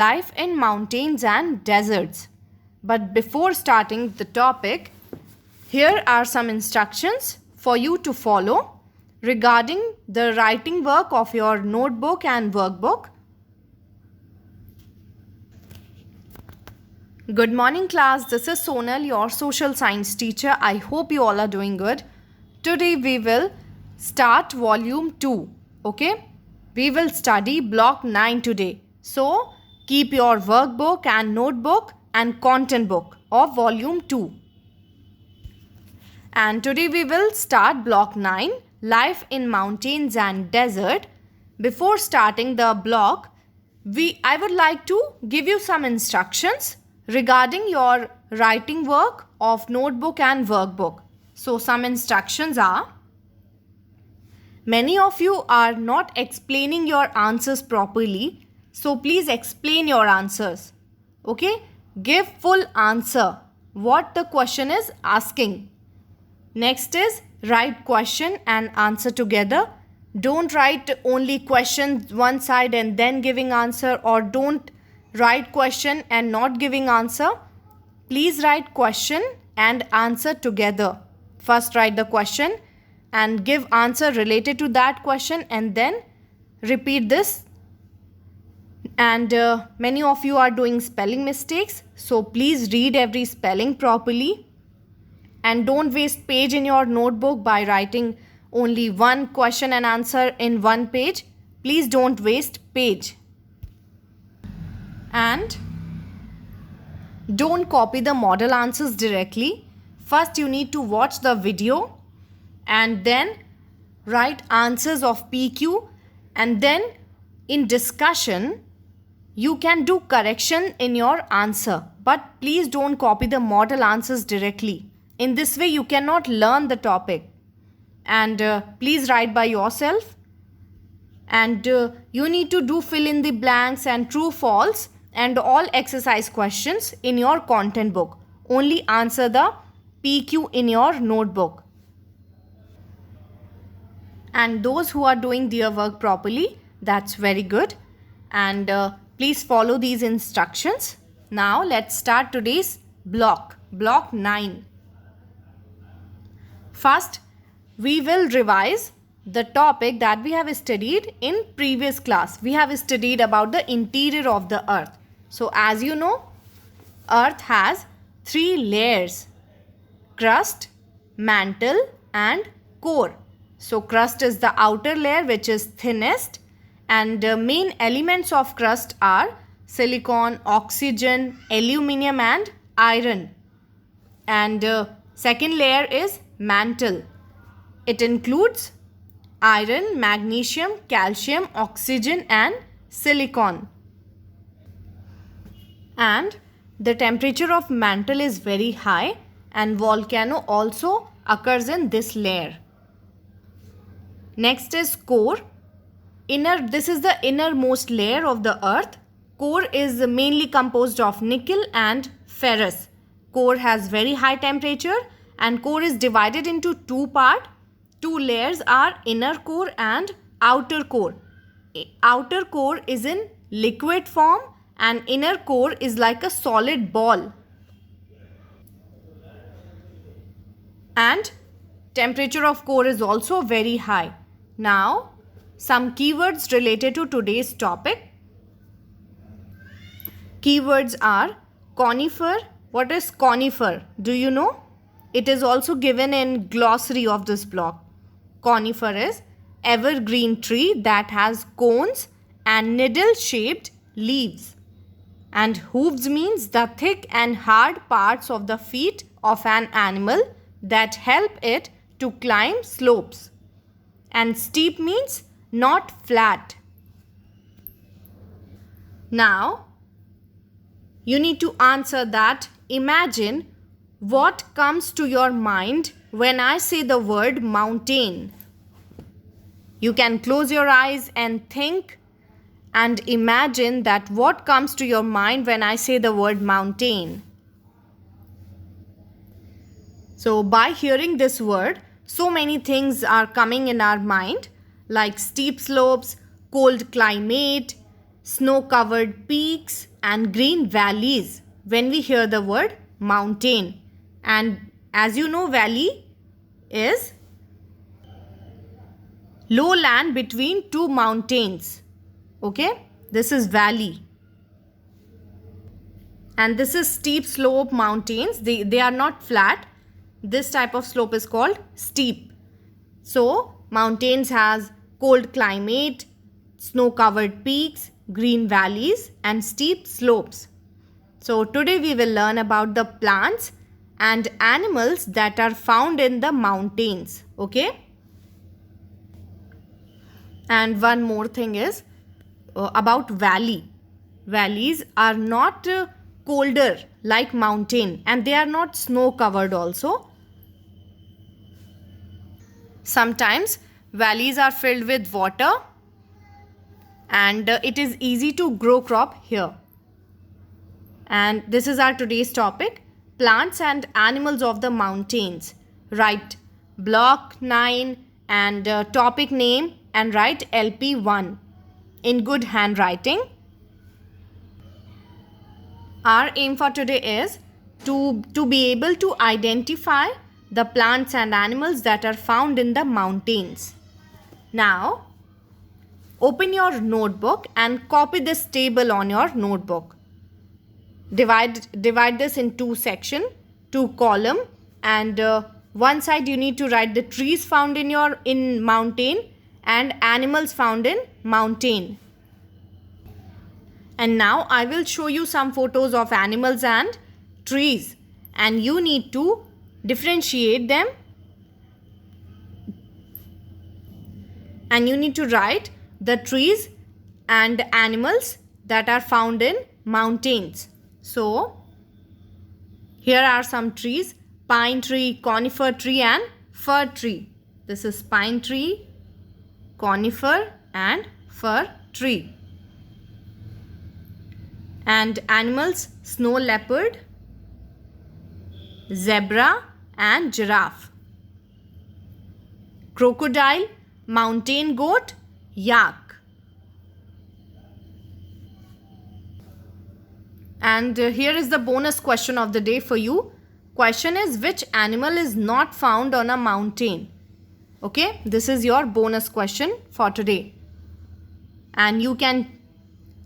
life in mountains and deserts. But before starting the topic, here are some instructions for you to follow regarding the writing work of your notebook and workbook. Good morning class, this is Sonal, your social science teacher. I hope you all are doing good. Today we will start volume 2, okay? We will study block 9 today. So, keep your workbook and notebook and content book of volume 2. And today we will start block 9, life in mountains and desert. Before starting the block, I would like to give you some instructions regarding your writing work of notebook and workbook. So some instructions are: many of you are not explaining your answers properly, so please explain your answers. Okay? Give full answer what the question is asking. Next is write question and answer together. Don't write only question one side and then giving answer, or don't write question and not giving answer. Please write question and answer together. First write the question and give answer related to that question, and then repeat this. And many of you are doing spelling mistakes, so please read every spelling properly. And don't waste page in your notebook by writing only one question and answer in one page. Please don't waste page. And don't copy the model answers directly. First you need to watch the video and then write answers of PQ, and then in discussion you can do correction in your answer, but please don't copy the model answers directly. In this way you cannot learn the topic. And please write by yourself. And you need to do fill in the blanks and true false and all exercise questions in your content book. Only answer the PQ in your notebook. And those who are doing their work properly, that's very good. And please follow these instructions. Now let's start today's block 9. First, we will revise the topic that we have studied in previous class. We have studied about the interior of the earth. So as you know, earth has 3 layers: crust, mantle and core. So crust is the outer layer which is thinnest, and main elements of crust are silicon, oxygen, aluminium and iron. And second layer is mantle. It includes iron, magnesium, calcium, oxygen and silicon. And the temperature of mantle is very high, and volcano also occurs in this layer. Next is core. This is the innermost layer of the earth. Core is mainly composed of nickel and ferrous. Core has very high temperature, and core is divided into 2 parts. 2 layers are inner core and outer core. Outer core is in liquid form and inner core is like a solid ball. And temperature of core is also very high. Now, some keywords related to today's topic. Keywords are conifer. What is conifer? Do you know? It is also given in glossary of this block. Conifer is evergreen tree that has cones and needle-shaped leaves. And hooves means the thick and hard parts of the feet of an animal that help it to climb slopes. And steep means not flat. Now, you need to answer that. Imagine what comes to your mind when I say the word mountain. You can close your eyes and think and imagine that what comes to your mind when I say the word mountain. So by hearing this word, so many things are coming in our mind, like steep slopes, cold climate, snow-covered peaks and green valleys when we hear the word mountain. And as you know, valley is low land between two mountains. Okay, this is valley. And this is steep slope mountains. They are not flat. This type of slope is called steep. So mountains has cold climate, snow-covered peaks, green valleys and steep slopes. So today we will learn about the plants and animals that are found in the mountains. Okay. And one more thing is about valley. Valleys are not colder like mountain, and they are not snow covered also. Sometimes valleys are filled with water, and it is easy to grow crop here. And this is our today's topic, plants and animals of the mountains. Write block 9 and topic name and write LP1 in good handwriting. Our aim for today is to be able to identify the plants and animals that are found in the mountains. Now, open your notebook and copy this table on your notebook. Divide this in two sections, two columns, and one side you need to write the trees found in mountain and animals found in mountain. And now I will show you some photos of animals and trees, and you need to differentiate them, and you need to write the trees and animals that are found in mountains. So here are some trees: pine tree, conifer tree and fir tree. This is pine tree, conifer and fir tree. And animals: snow leopard, zebra and giraffe. Crocodile, mountain goat, yak. And here is the bonus question of the day for you. Question is, which animal is not found on a mountain? Okay, this is your bonus question for today. And you can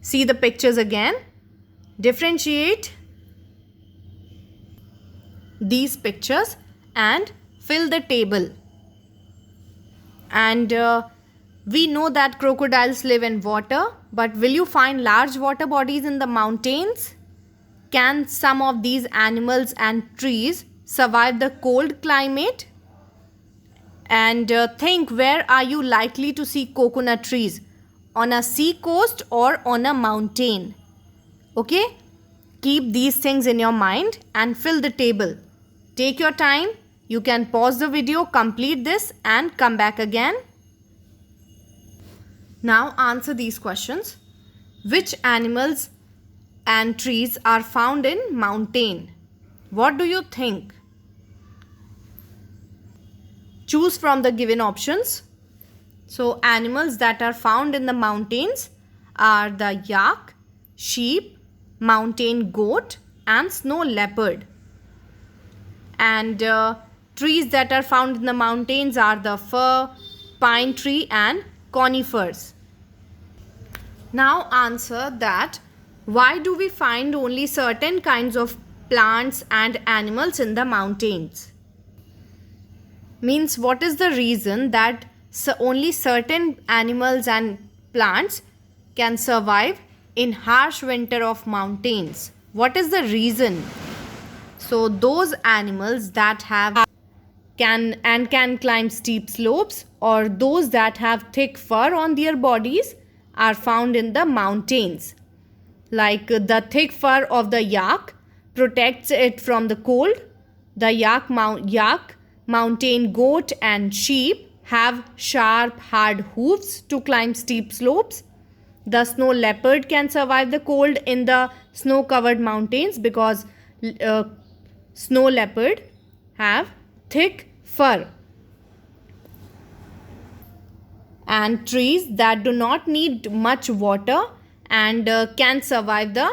see the pictures again. Differentiate these pictures and fill the table. And we know that crocodiles live in water, but will you find large water bodies in the mountains? Can some of these animals and trees survive the cold climate? And think, where are you likely to see coconut trees? On a sea coast or on a mountain? Okay? Keep these things in your mind and fill the table. Take your time. You can pause the video, complete this and come back again. Now answer these questions. Which animals and trees are found in mountain? What do you think? Choose from the given options. So animals that are found in the mountains are the yak, sheep, mountain goat and snow leopard. And trees that are found in the mountains are the fir, pine tree and conifers. Now answer that, why do we find only certain kinds of plants and animals in the mountains? Means, what is the reason that only certain animals and plants can survive in harsh winter of mountains? What is the reason? So those animals that can climb steep slopes, or those that have thick fur on their bodies, are found in the mountains. Like the thick fur of the yak protects it from the cold. The yak, mountain goat and sheep have sharp, hard hoofs to climb steep slopes. The snow leopard can survive the cold in the snow-covered mountains because snow leopard have thick fur. And trees that do not need much water and can survive the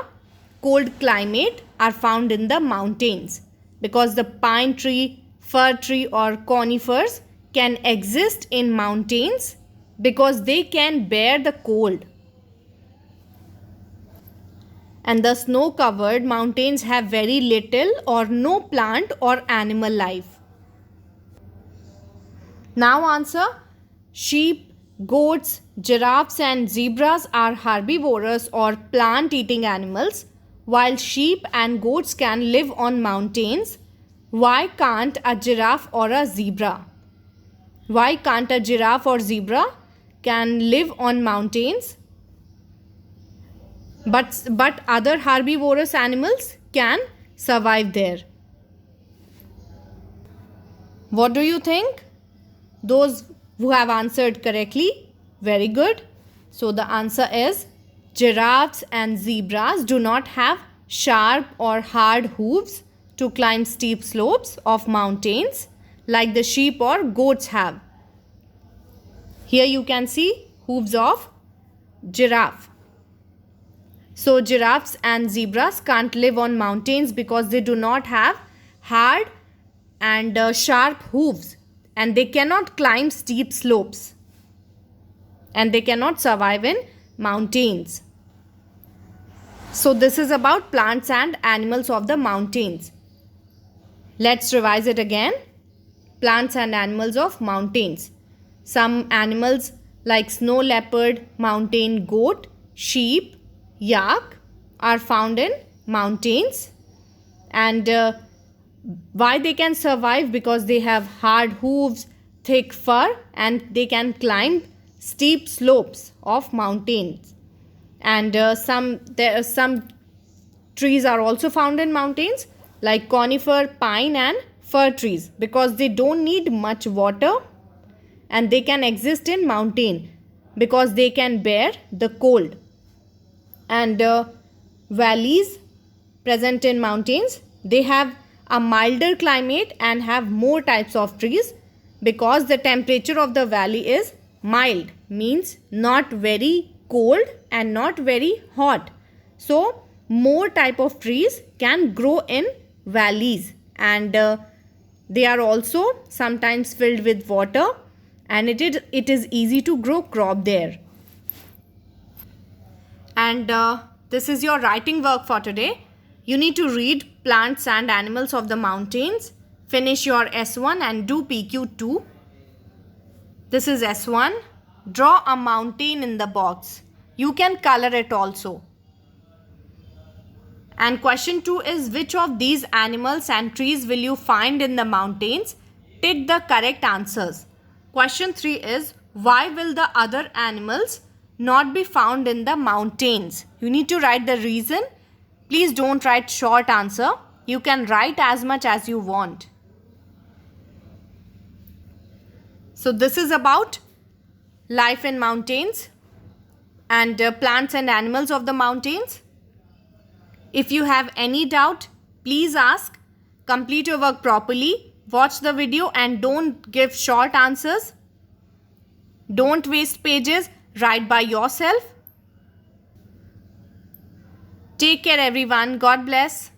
cold climate are found in the mountains, because the pine tree, fir tree or conifers can exist in mountains because they can bear the cold. And the snow covered mountains have very little or no plant or animal life. Now answer. Sheep, goats, giraffes and zebras are herbivorous or plant-eating animals, while sheep and goats can live on mountains. Why can't a giraffe or a zebra? Why can't a giraffe or zebra can live on mountains, but other herbivorous animals can survive there? What do you think? Those who have answered correctly, very good. So the answer is giraffes and zebras do not have sharp or hard hooves to climb steep slopes of mountains like the sheep or goats have. Here you can see hooves of giraffe. So giraffes and zebras can't live on mountains because they do not have hard and sharp hooves, and they cannot climb steep slopes, and they cannot survive in mountains. So this is about plants and animals of the mountains. Let's revise it again. Plants and animals of mountains. Some animals like snow leopard, mountain goat, sheep, yak are found in mountains, and why they can survive? Because they have hard hooves, thick fur, and they can climb steep slopes of mountains. And some trees are also found in mountains like conifer, pine and fir trees, because they don't need much water and they can exist in mountain because they can bear the cold. And valleys present in mountains, they have a milder climate and have more types of trees because the temperature of the valley is mild, means not very cold and not very hot. So more type of trees can grow in valleys, and they are also sometimes filled with water, and it is easy to grow crop there. And this is your writing work for today. You need to read Plants and Animals of the Mountains, finish your S1 and do PQ2. This is S1. Draw a mountain in the box. You can color it also. And question 2 is, which of these animals and trees will you find in the mountains? Tick the correct answers. Question 3 is, why will the other animals not be found in the mountains? You need to write the reason. Please don't write short answer. You can write as much as you want. So this is about life in mountains and plants and animals of the mountains. If you have any doubt, please ask. Complete your work properly. Watch the video and don't give short answers. Don't waste pages. Write by yourself. Take care everyone. God bless.